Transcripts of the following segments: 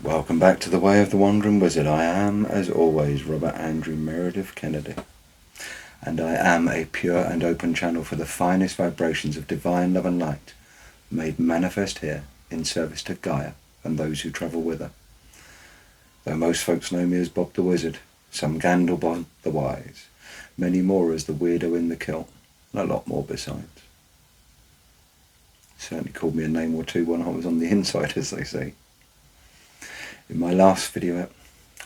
Welcome back to The Way of the Wandering Wizard. I am, as always, Robert Andrew Meredith Kennedy. And I am a pure and open channel for the finest vibrations of divine love and light, made manifest here in service to Gaia and those who travel with her. Though most folks know me as Bob the Wizard, some Gandalf the Wise, many more as the Weirdo in the Kilt, and a lot more besides. Certainly called me a name or two when I was on the inside, as they say. In my last video,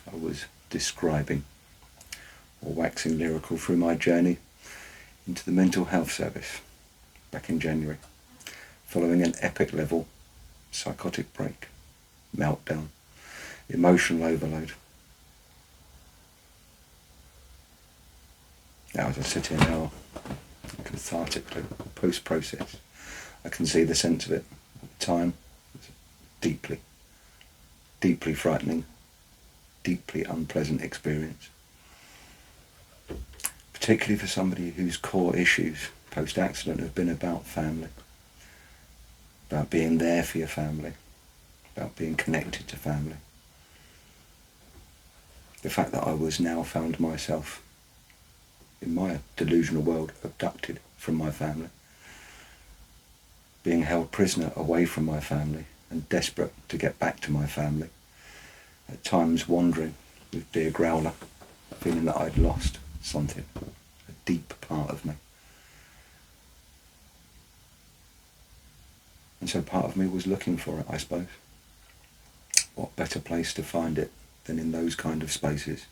I was describing or waxing lyrical through my journey into the mental health service back in January, following an epic level psychotic break, meltdown, emotional overload. Now, as I sit here now, cathartically, post-process, I can see the sense of it. At the time, it was deeply frightening, deeply unpleasant experience. Particularly for somebody whose core issues post-accident have been about family, about being there for your family, about being connected to family. The fact that I was now found myself in my delusional world abducted from my family, being held prisoner away from my family and desperate to get back to my family, at times wandering with dear Growler, feeling that I'd lost something, a deep part of me. And so part of me was looking for it, I suppose. What better place to find it than in those kind of spaces?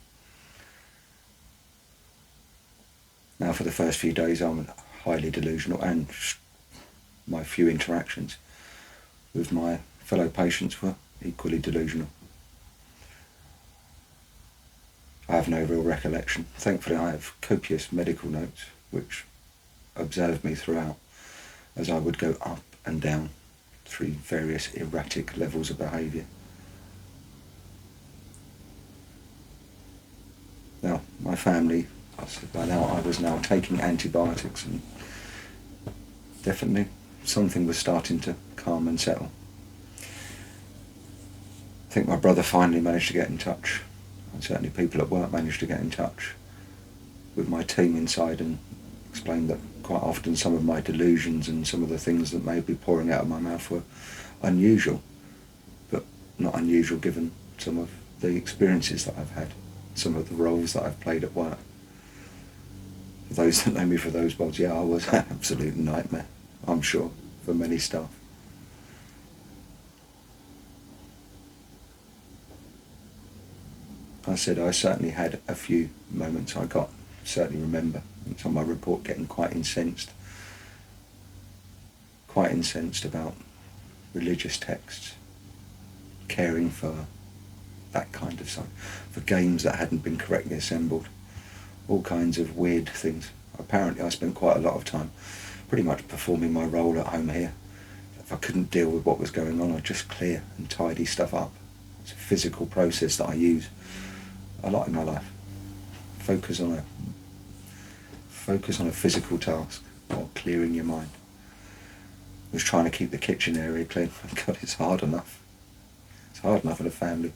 Now, for the first few days, I'm highly delusional, and my few interactions with my fellow patients were equally delusional. I have no real recollection. Thankfully, I have copious medical notes which observed me throughout as I would go up and down through various erratic levels of behaviour. Now, my family, by now I was now taking antibiotics, and definitely something was starting to calm and settle. I think my brother finally managed to get in touch, and certainly people at work managed to get in touch with my team inside and explain that quite often some of my delusions and some of the things that may be pouring out of my mouth were unusual, but not unusual given some of the experiences that I've had, some of the roles that I've played at work. For those that know me for those roles, yeah, I was an absolute nightmare, I'm sure, for many staff. I said I certainly had a few moments certainly remember, it's on my report, getting quite incensed about religious texts, caring for that kind of side, for games that hadn't been correctly assembled, all kinds of weird things. Apparently I spent quite a lot of time pretty much performing my role at home here. If I couldn't deal with what was going on, I'd just clear and tidy stuff up. It's a physical process that I use a lot in my life. Focus on a physical task while clearing your mind. I was trying to keep the kitchen area clean. God, it's hard enough. It's hard enough in a family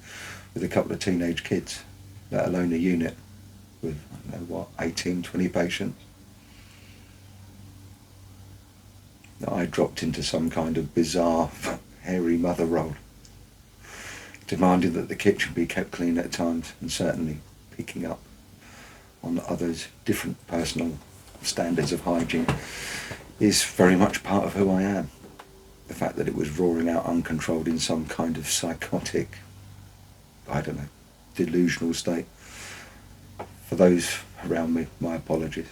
with a couple of teenage kids, let alone a unit with, 18, 20 patients. I dropped into some kind of bizarre, hairy mother role, demanding that the kitchen be kept clean at times, and certainly picking up on others' different personal standards of hygiene is very much part of who I am. The fact that it was roaring out uncontrolled in some kind of psychotic, delusional state. For those around me, my apologies.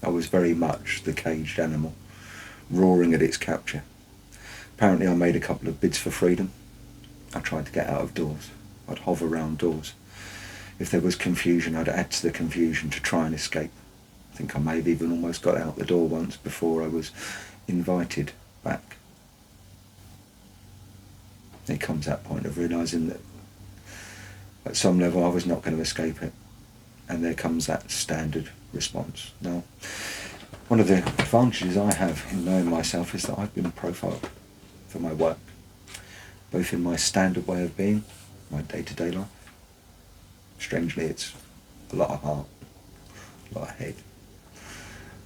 I was very much the caged animal, roaring at its capture. Apparently I made a couple of bids for freedom. I tried to get out of doors. I'd hover around doors. If there was confusion, I'd add to the confusion to try and escape. I think I may have even almost got out the door once before I was invited back. It comes that point of realising that at some level I was not going to escape it, and there comes that standard response. Now, one of the advantages I have in knowing myself is that I've been profiled for my work. both in my standard way of being, my day-to-day life. Strangely, it's a lot of heart, a lot of head,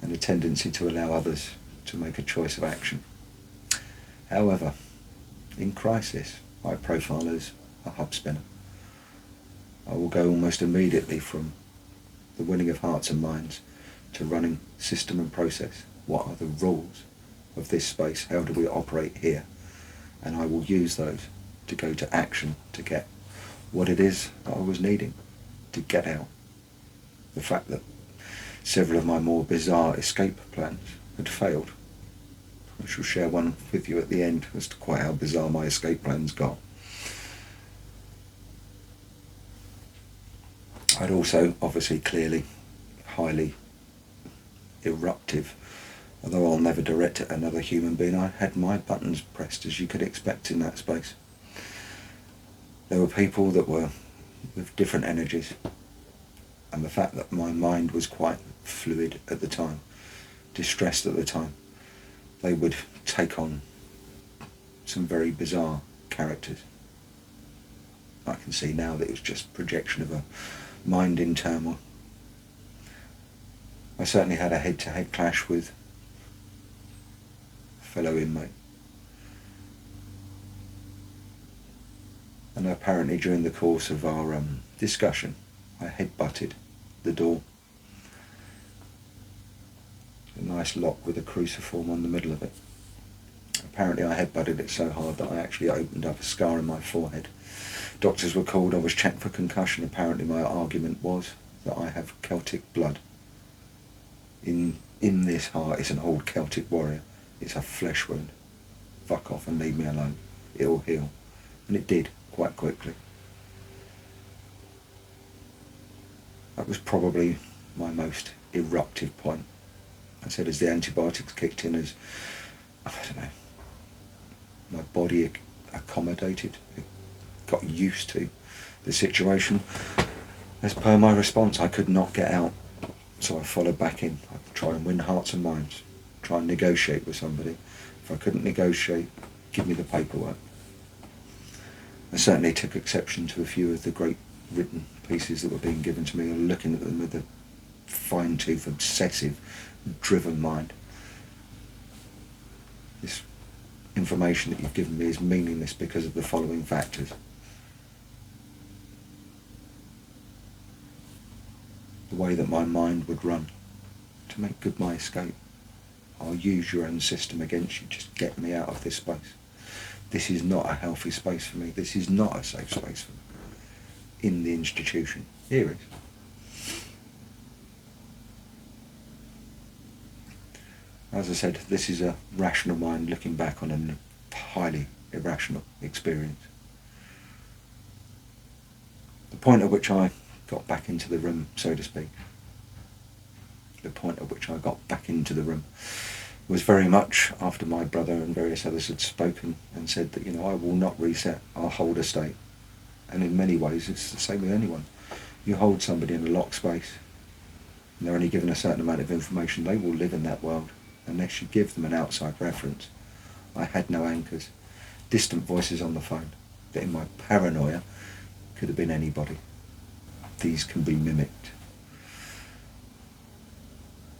and a tendency to allow others to make a choice of action. However, in crisis, I profile as a hub spinner. I will go almost immediately from the winning of hearts and minds to running system and process. What are the rules of this space? How do we operate here? And I will use those to go to action to get what it is that I was needing to get out. The fact that several of my more bizarre escape plans had failed. I shall share one with you at the end as to quite how bizarre my escape plans got. I'd also, obviously, clearly, highly eruptive, although I'll never direct it at another human being, I had my buttons pressed, as you could expect in that space. There were people that were with different energies, and the fact that my mind was quite fluid at the time, distressed at the time, they would take on some very bizarre characters. I can see now that it was just projection of a mind in turmoil. I certainly had a head-to-head clash with a fellow inmate. And apparently during the course of our discussion, I head-butted the door. A nice lock with a cruciform on the middle of it. Apparently I head-butted it so hard that I actually opened up a scar in my forehead. Doctors were called, I was checked for concussion. Apparently my argument was that I have Celtic blood. In this heart is an old Celtic warrior. It's a flesh wound. Fuck off and leave me alone. It'll heal. And it did, quite quickly. That was probably my most eruptive point. I said as the antibiotics kicked in, as, I don't know, my body accommodated, it got used to the situation. As per my response, I could not get out, so I followed back in. I'd try and win hearts and minds, try and negotiate with somebody. If I couldn't negotiate, give me the paperwork. I certainly took exception to a few of the great written pieces that were being given to me, and looking at them with a fine-tooth, obsessive, driven mind. This information that you've given me is meaningless because of the following factors. The way that my mind would run to make good my escape. I'll use your own system against you. Just get me out of this space. This is not a healthy space for me. This is not a safe space for me. In the institution. Here it is. As I said, this is a rational mind looking back on a highly irrational experience. The point at which I got back into the room, so to speak, the point at which I got back into the room was very much after my brother and various others had spoken and said that, I will not reset, I'll hold a state. And in many ways it's the same with anyone. You hold somebody in a locked space and they're only given a certain amount of information, they will live in that world unless you give them an outside reference. I had no anchors, distant voices on the phone that in my paranoia could have been anybody. These can be mimicked.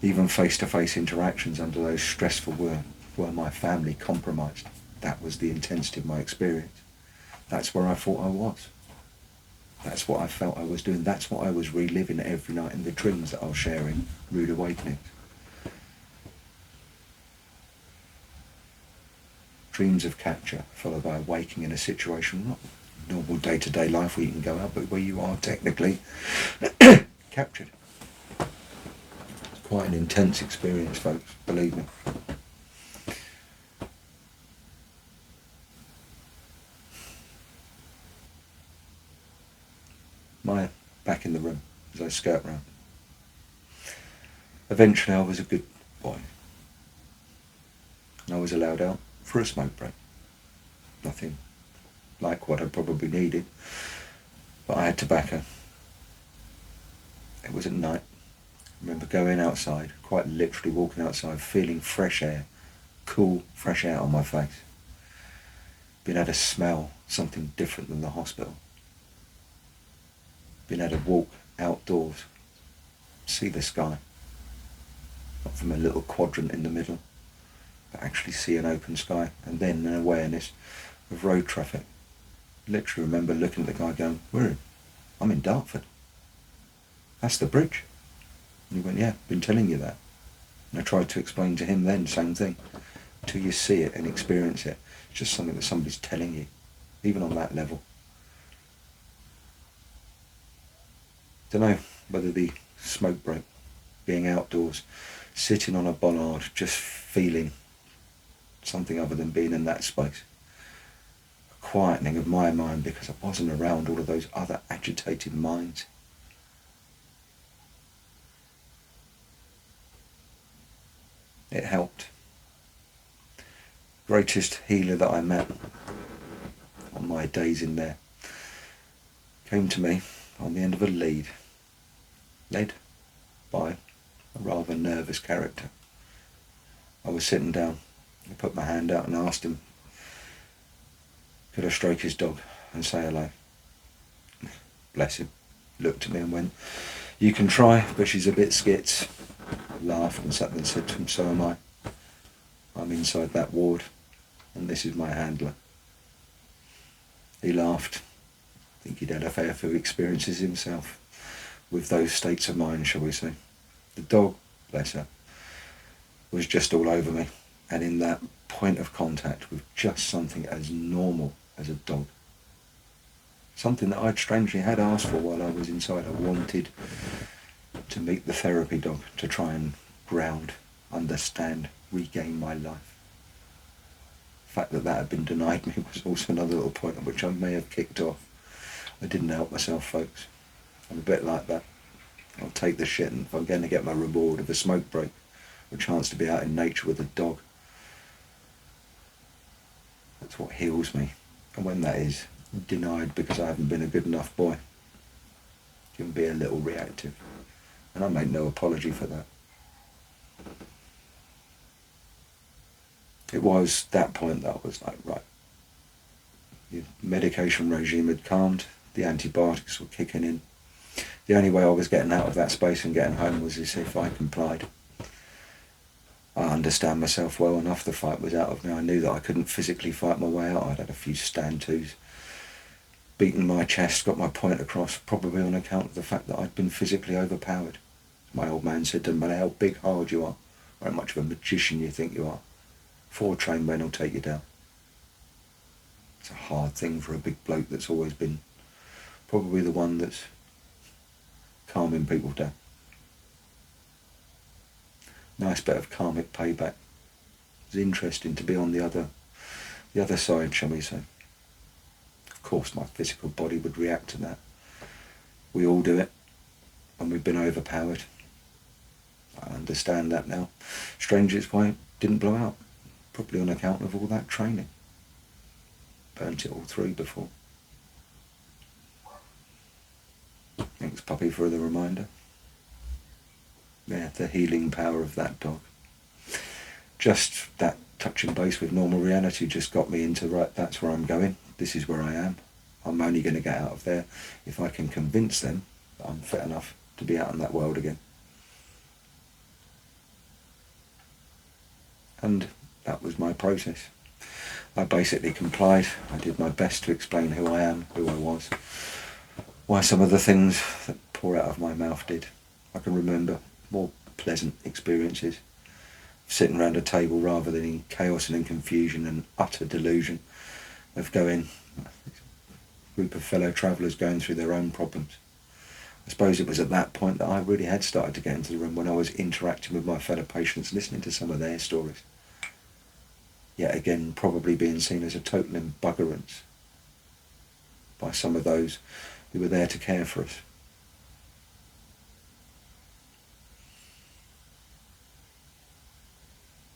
Even face-to-face interactions under those stressful were my family compromised. That was the intensity of my experience. That's where I thought I was. That's what I felt I was doing. That's what I was reliving every night in the dreams that I was sharing, Rude Awakenings. Dreams of capture, followed by waking in a situation, not normal day-to-day life where you can go out, but where you are technically captured. It's quite an intense experience, folks, believe me. Back in the room as I skirt round. Eventually I was a good boy. And I was allowed out for a smoke break. Nothing like what I probably needed, but I had tobacco. It was at night. I remember going outside, quite literally walking outside, feeling fresh air, cool, fresh air on my face. being able to smell something different than the hospital, being able to walk outdoors, see the sky, not from a little quadrant in the middle, but actually see an open sky, and then an awareness of road traffic. Literally remember looking at the guy going, I'm in Dartford. That's the bridge. And he went, yeah, been telling you that. And I tried to explain to him then, same thing. Until you see it and experience it, it's just something that somebody's telling you, even on that level. Don't know whether the smoke break, being outdoors, sitting on a bollard, just feeling something other than being in that space. A quietening of my mind because I wasn't around all of those other agitated minds. It helped. Greatest healer that I met on my days in there came to me on the end of a lead, led by a rather nervous character. I was sitting down. I put my hand out and asked him, could I stroke his dog and say hello? Bless him. Looked at me and went, you can try, but she's a bit skits. I laughed and sat there and said to him, so am I. I'm inside that ward and this is my handler. He laughed. I think he'd had a fair few experiences himself with those states of mind, shall we say. The dog, bless her, was just all over me, and in that point of contact with just something as normal as a dog. Something that I'd strangely had asked for while I was inside. I wanted to meet the therapy dog, to try and ground, understand, regain my life. The fact that that had been denied me was also another little point at which I may have kicked off. I didn't help myself, folks. I'm a bit like that. I'll take the shit, and if I'm going to get my reward of a smoke break, a chance to be out in nature with a dog, that's what heals me. And when that is denied because I haven't been a good enough boy, it can be a little reactive. And I make no apology for that. It was that point that I was like, right, the medication regime had calmed, the antibiotics were kicking in. The only way I was getting out of that space and getting home was as if I complied. I understand myself well enough, the fight was out of me. I knew that I couldn't physically fight my way out. I'd had a few stand-tos, beaten my chest, got my point across, probably on account of the fact that I'd been physically overpowered. My old man said, doesn't matter how big, hard you are, or how much of a magician you think you are, 4 trained men will take you down. It's a hard thing for a big bloke that's always been probably the one that's calming people down. Nice bit of karmic payback. It's interesting to be on the other side, shall we say. Of course my physical body would react to that. We all do it, and we've been overpowered. I understand that now. Strange it's why it didn't blow out. Probably on account of all that training. Burnt it all through before. Thanks, puppy, for the reminder. Yeah, the healing power of that dog. Just that touching base with normal reality just got me into, right, that's where I'm going. This is where I am. I'm only going to get out of there if I can convince them that I'm fit enough to be out in that world again. And that was my process. I basically complied. I did my best to explain who I am, who I was, why some of the things that pour out of my mouth did. I can remember more pleasant experiences, sitting around a table rather than in chaos and in confusion and utter delusion of going, a group of fellow travellers going through their own problems. I suppose it was at that point that I really had started to get into the room, when I was interacting with my fellow patients, listening to some of their stories. Yet again, probably being seen as a total embuggerance by some of those who were there to care for us.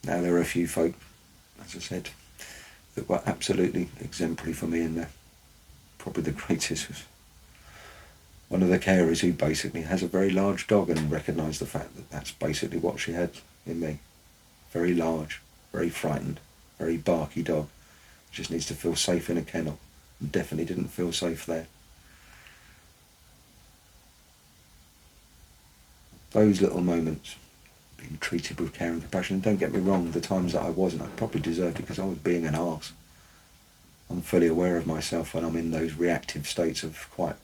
Now there are a few folk, as I said, that were absolutely exemplary for me in there. Probably the greatest was one of the carers who basically has a very large dog and recognised the fact that that's basically what she had in me. Very large, very frightened, very barky dog Just needs to feel safe in a kennel. Definitely didn't feel safe there. Those little moments, being treated with care and compassion, and don't get me wrong, the times that I wasn't, I probably deserved it because I was being an arse. I'm fully aware of myself when I'm in those reactive states of quite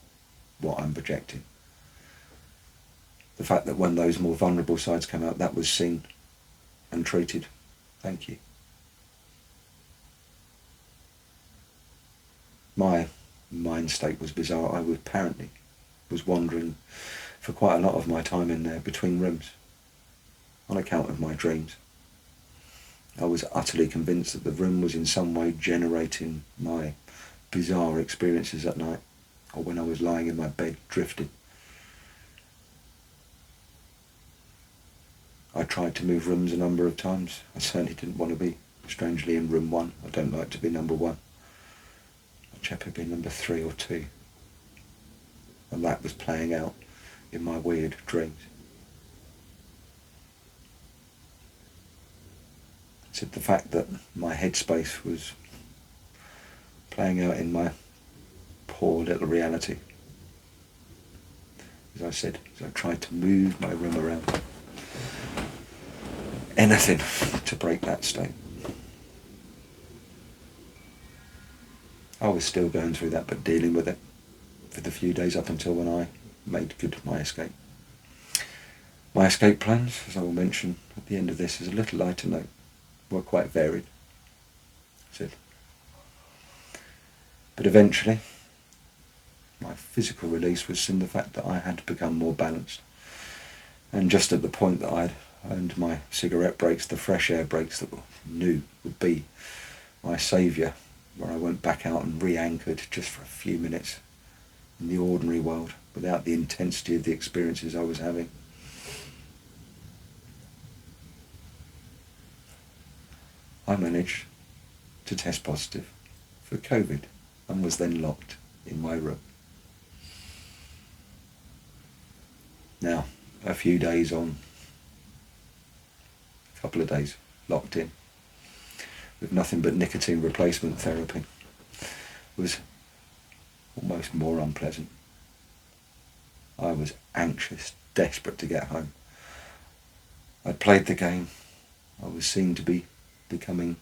what I'm projecting. The fact that when those more vulnerable sides come out, that was seen and treated. Thank you. My mind state was bizarre. I apparently was wandering for quite a lot of my time in there between rooms on account of my dreams. I was utterly convinced that the room was in some way generating my bizarre experiences at night, or when I was lying in my bed drifting. I tried to move rooms a number of times. I certainly didn't want to be, strangely, in room 1. I don't like to be number 1. I'd happy to be number 3 or 2. And that was playing out in my weird dreams. So the fact that my headspace was playing out in my poor little reality. As I said, as I tried to move my room around. Anything to break that state. I was still going through that, but dealing with it for the few days up until when I made good my escape. My escape plans, as I will mention at the end of this as a little lighter note, were quite varied. That's it. But eventually, my physical release was in the fact that I had become more balanced. And just at the point that I'd earned my cigarette breaks, the fresh air breaks that I knew would be my saviour, where I went back out and re-anchored just for a few minutes in the ordinary world without the intensity of the experiences I was having. I managed to test positive for COVID and was then locked in my room. Now, a few days on, a couple of days locked in, with nothing but nicotine replacement therapy, was almost more unpleasant. I was anxious, desperate to get home. I'd played the game. I was seen to be becoming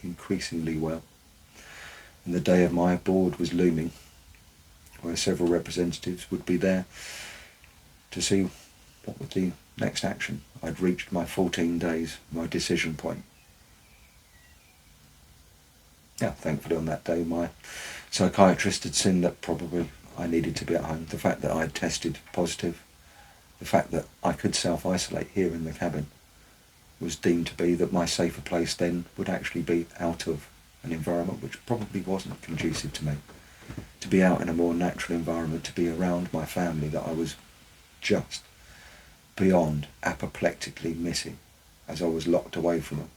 increasingly well. And the day of my board was looming, where several representatives would be there to see what was the next action. I'd reached my 14 days, my decision point. Yeah, thankfully on that day my psychiatrist had seen that probably I needed to be at home. The fact that I had tested positive, the fact that I could self-isolate here in the cabin, was deemed to be that my safer place then would actually be out of an environment which probably wasn't conducive to me. To be out in a more natural environment, to be around my family that I was just beyond apoplectically missing as I was locked away from them.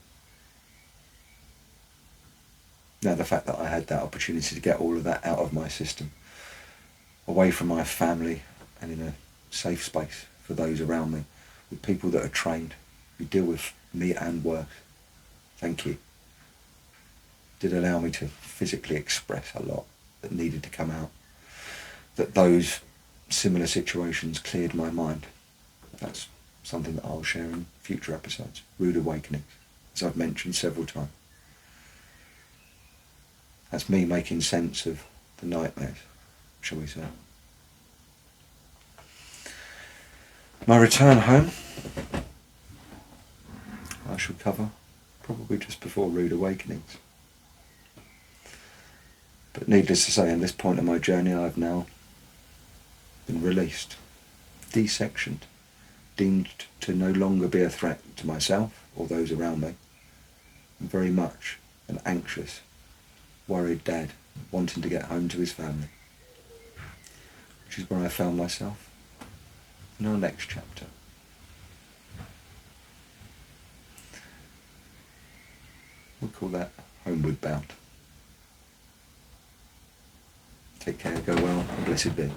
Now the fact that I had that opportunity to get all of that out of my system, away from my family and in a safe space for those around me, with people that are trained, who deal with me and work, thank you, did allow me to physically express a lot that needed to come out. That those similar situations cleared my mind. That's something that I'll share in future episodes. Rude awakenings, as I've mentioned several times. That's me making sense of the nightmares, shall we say. My return home, I shall cover probably just before rude awakenings. But needless to say, at this point in my journey, I've now been released, desectioned, deemed to no longer be a threat to myself or those around me, and very much an anxious, worried dad wanting to get home to his family, which is where I found myself in our next chapter. We'll call that Homeward Bound. Take care, go well, and blessed be.